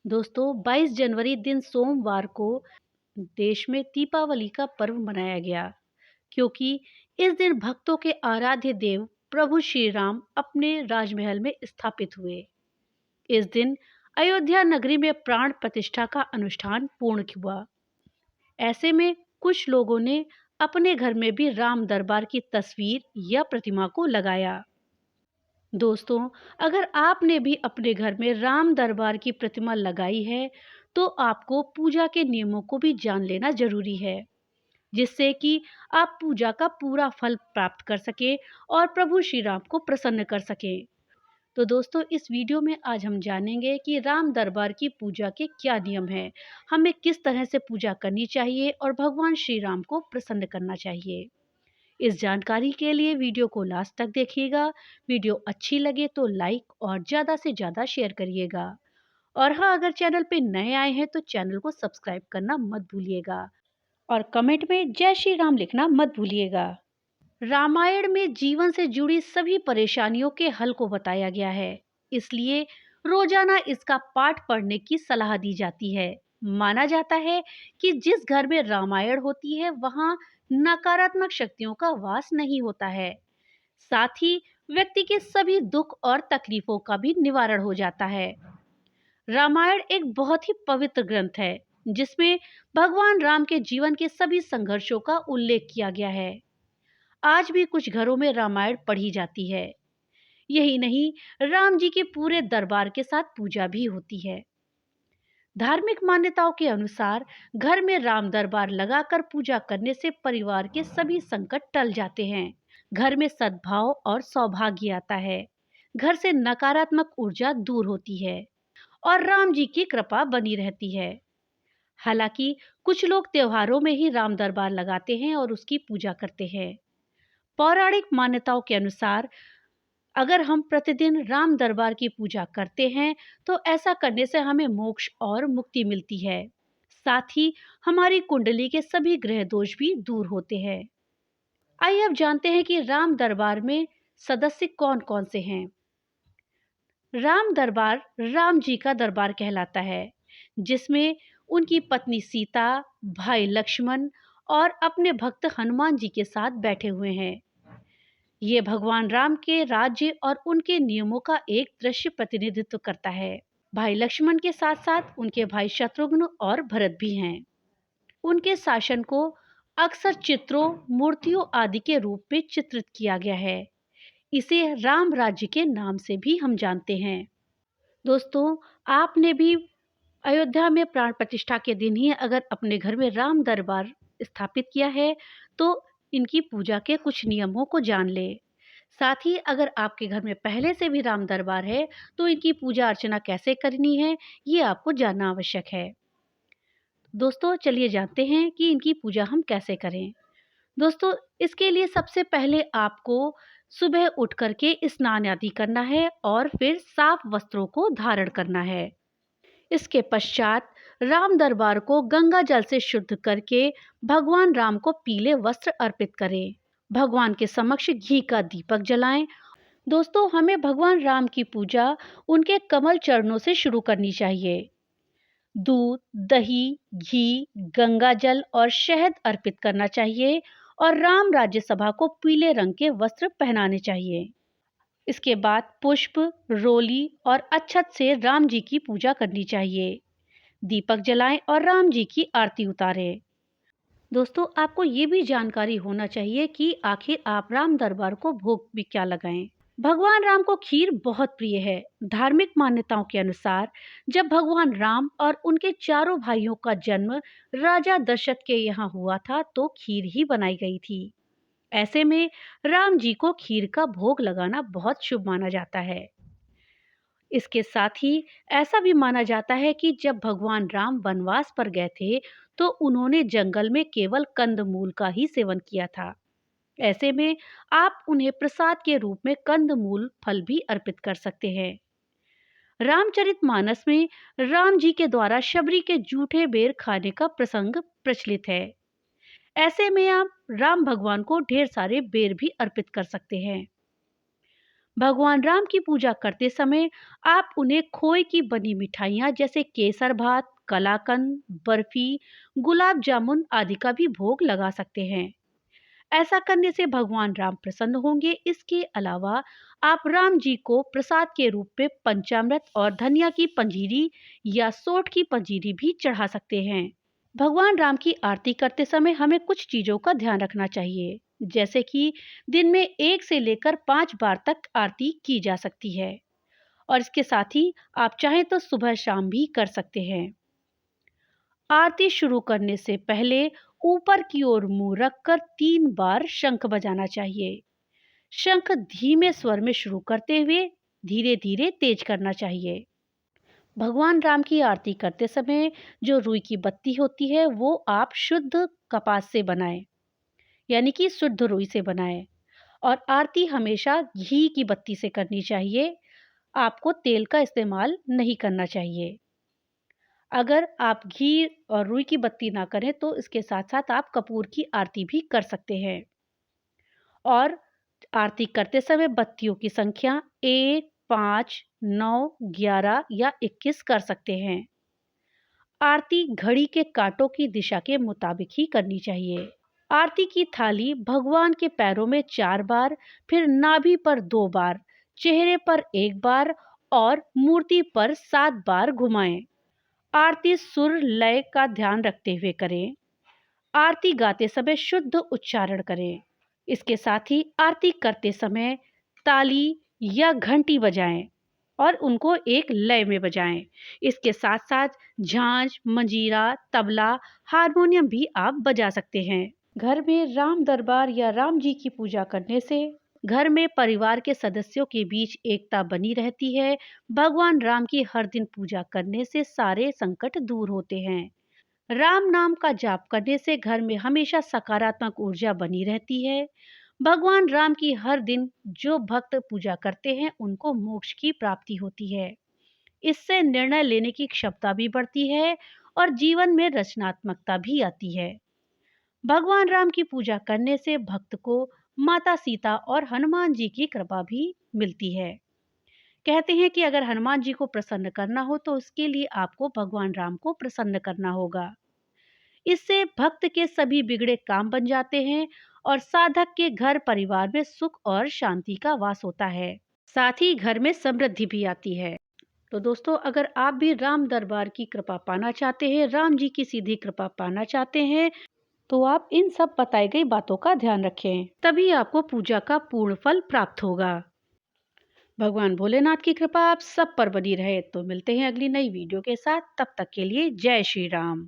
दोस्तों 22 जनवरी दिन सोमवार को देश में दीपावली का पर्व मनाया गया क्योंकि इस दिन भक्तों के आराध्य देव प्रभु श्री राम अपने राजमहल में स्थापित हुए। इस दिन अयोध्या नगरी में प्राण प्रतिष्ठा का अनुष्ठान पूर्ण हुआ। ऐसे में कुछ लोगों ने अपने घर में भी राम दरबार की तस्वीर या प्रतिमा को लगाया। दोस्तों, अगर आपने भी अपने घर में राम दरबार की प्रतिमा लगाई है, तो आपको पूजा के नियमों को भी जान लेना ज़रूरी है, जिससे कि आप पूजा का पूरा फल प्राप्त कर सकें और प्रभु श्री राम को प्रसन्न कर सकें। तो दोस्तों, इस वीडियो में आज हम जानेंगे कि राम दरबार की पूजा के क्या नियम हैं, हमें किस तरह से पूजा करनी चाहिए और भगवान श्री राम को प्रसन्न करना चाहिए। इस जानकारी के लिए वीडियो को लास्ट तक देखिएगा। वीडियो अच्छी लगे तो लाइक और ज़्यादा से ज़्यादा शेयर करिएगा। और हाँ, अगर चैनल पे नए आए हैं तो चैनल को सब्सक्राइब करना मत भूलिएगा और कमेंट में जय श्री राम लिखना मत भूलिएगा। रामायण में जीवन से जुड़ी सभी परेशानियों के हल को बताया गया है, इसलिए रोजाना इसका पाठ पढ़ने की सलाह दी जाती है। माना जाता है कि जिस घर में रामायण होती है वहां नकारात्मक शक्तियों का वास नहीं होता है। साथ ही व्यक्ति के सभी दुख और तकलीफों का भी निवारण हो जाता है। रामायण एक बहुत ही पवित्र ग्रंथ है, जिसमें भगवान राम के जीवन के सभी संघर्षों का उल्लेख किया गया है। आज भी कुछ घरों में रामायण पढ़ी जाती है। यही नहीं, राम जी के पूरे दरबार के साथ पूजा भी होती है। धार्मिक मान्यताओं के अनुसार घर में राम दरबार लगाकर पूजा करने से परिवार के सभी संकट टल जाते हैं। घर में सद्भाव और सौभाग्य आता है। घर से नकारात्मक ऊर्जा दूर होती है और राम जी की कृपा बनी रहती है। हालांकि कुछ लोग त्योहारों में ही राम दरबार लगाते हैं और उसकी पूजा करते हैं। पौराणिक मान्यताओं के अनुसार अगर हम प्रतिदिन राम दरबार की पूजा करते हैं तो ऐसा करने से हमें मोक्ष और मुक्ति मिलती है। साथ ही हमारी कुंडली के सभी ग्रह दोष भी दूर होते हैं। आइए अब जानते हैं कि राम दरबार में सदस्य कौन कौन से हैं। राम दरबार राम जी का दरबार कहलाता है, जिसमें उनकी पत्नी सीता, भाई लक्ष्मण और अपने भक्त हनुमान जी के साथ बैठे हुए हैं। ये भगवान राम के राज्य और उनके नियमों का एक दृश्य प्रतिनिधित्व करता है। भाई लक्ष्मण के साथ साथ उनके भाई शत्रुघ्न और भरत भी हैं। उनके शासन को अक्सर चित्रों, मूर्तियों आदि के रूप में चित्रित किया गया है। इसे राम राज्य के नाम से भी हम जानते हैं। दोस्तों, आपने भी अयोध्या में प्राण प्रतिष्ठा के दिन ही अगर अपने घर में राम दरबार स्थापित किया है, तो इनकी पूजा के कुछ नियमों को जान ले। साथ ही अगर आपके घर में पहले से भी राम दरबार है, तो इनकी पूजा अर्चना कैसे करनी है, ये आपको जानना आवश्यक है। दोस्तों, चलिए जानते हैं कि इनकी पूजा हम कैसे करें। दोस्तों, इसके लिए सबसे पहले आपको सुबह उठ करके स्नान आदि करना है और फिर साफ वस्त्रों को धारण करना है। इसके पश्चात राम दरबार को गंगा जल से शुद्ध करके भगवान राम को पीले वस्त्र अर्पित करें। भगवान के समक्ष घी का दीपक जलाएं। दोस्तों, हमें भगवान राम की पूजा उनके कमल चरणों से शुरू करनी चाहिए। दूध, दही, घी, गंगा जल और शहद अर्पित करना चाहिए और राम राज्यसभा को पीले रंग के वस्त्र पहनाने चाहिए। इसके बाद पुष्प, रोली और अक्षत से राम जी की पूजा करनी चाहिए। दीपक जलाएं और राम जी की आरती उतारें। दोस्तों, आपको ये भी जानकारी होना चाहिए कि आखिर आप राम दरबार को भोग भी क्या लगाएं। भगवान राम को खीर बहुत प्रिय है। धार्मिक मान्यताओं के अनुसार जब भगवान राम और उनके चारों भाइयों का जन्म राजा दशरथ के यहाँ हुआ था, तो खीर ही बनाई गई थी। ऐसे में राम जी को खीर का भोग लगाना बहुत शुभ माना जाता है। इसके साथ ही ऐसा भी माना जाता है कि जब भगवान राम वनवास पर गए थे, तो उन्होंने जंगल में केवल कंदमूल का ही सेवन किया था। ऐसे में आप उन्हें प्रसाद के रूप में कंदमूल फल भी अर्पित कर सकते हैं। रामचरितमानस में राम जी के द्वारा शबरी के जूठे बेर खाने का प्रसंग प्रचलित है। ऐसे में आप राम भगवान को ढेर सारे बेर भी अर्पित कर सकते हैं। भगवान राम की पूजा करते समय आप उन्हें खोए की बनी मिठाइयाँ जैसे केसर भात, कलाकंद, बर्फी, गुलाब जामुन आदि का भी भोग लगा सकते हैं। ऐसा करने से भगवान राम प्रसन्न होंगे। इसके अलावा आप राम जी को प्रसाद के रूप में पंचामृत और धनिया की पंजीरी या सोठ की पंजीरी भी चढ़ा सकते हैं। भगवान राम की आरती करते समय हमें कुछ चीजों का ध्यान रखना चाहिए, जैसे कि दिन में 1 से लेकर 5 बार तक आरती की जा सकती है और इसके साथ ही आप चाहें तो सुबह शाम भी कर सकते हैं। आरती शुरू करने से पहले ऊपर की ओर मुंह रखकर 3 बार शंख बजाना चाहिए। शंख धीमे स्वर में शुरू करते हुए धीरे धीरे तेज करना चाहिए। भगवान राम की आरती करते समय जो रुई की बत्ती होती है वो आप शुद्ध कपास से बनाएं, यानी कि शुद्ध रुई से बनाएं। और आरती हमेशा घी की बत्ती से करनी चाहिए। आपको तेल का इस्तेमाल नहीं करना चाहिए। अगर आप घी और रुई की बत्ती ना करें तो इसके साथ साथ आप कपूर की आरती भी कर सकते हैं। और आरती करते समय बत्तियों की संख्या 1, 5, 9, 11 या 21 कर सकते हैं। आरती घड़ी के कांटों की दिशा के मुताबिक ही करनी चाहिए। आरती की थाली भगवान के पैरों में 4 बार, फिर नाभि पर 2 बार, चेहरे पर 1 बार और मूर्ति पर 7 बार घुमाएं। आरती सुर लय का ध्यान रखते हुए करें। आरती गाते समय शुद्ध उच्चारण करें। इसके साथ ही आरती करते समय ताली या घंटी बजाएं और उनको एक लय में बजाएं। इसके साथ साथ झांझ, मंजीरा, तबला, हारमोनियम भी आप बजा सकते हैं। घर में राम दरबार या राम जी की पूजा करने से घर में परिवार के सदस्यों के बीच एकता बनी रहती है। भगवान राम की हर दिन पूजा करने से सारे संकट दूर होते हैं। राम नाम का जाप करने से घर में हमेशा सकारात्मक ऊर्जा बनी रहती है। भगवान राम की हर दिन जो भक्त पूजा करते हैं उनको मोक्ष की प्राप्ति होती है। इससे निर्णय लेने की क्षमता भी बढ़ती है और जीवन में रचनात्मकता भी आती है। भगवान राम की पूजा करने से भक्त को माता सीता और हनुमान जी की कृपा भी मिलती है। कहते हैं कि अगर हनुमान जी को प्रसन्न करना हो तो उसके लिए आपको भगवान राम को प्रसन्न करना होगा। इससे भक्त के सभी बिगड़े काम बन जाते हैं और साधक के घर परिवार में सुख और शांति का वास होता है। साथ ही घर में समृद्धि भी आती है। तो दोस्तों, अगर आप भी राम दरबार की कृपा पाना चाहते हैं, राम जी की सीधी कृपा पाना चाहते हैं, तो आप इन सब बताई गई बातों का ध्यान रखें, तभी आपको पूजा का पूर्ण फल प्राप्त होगा। भगवान भोलेनाथ की कृपा आप सब पर बनी रहे। तो मिलते हैं अगली नई वीडियो के साथ। तब तक के लिए जय श्री राम।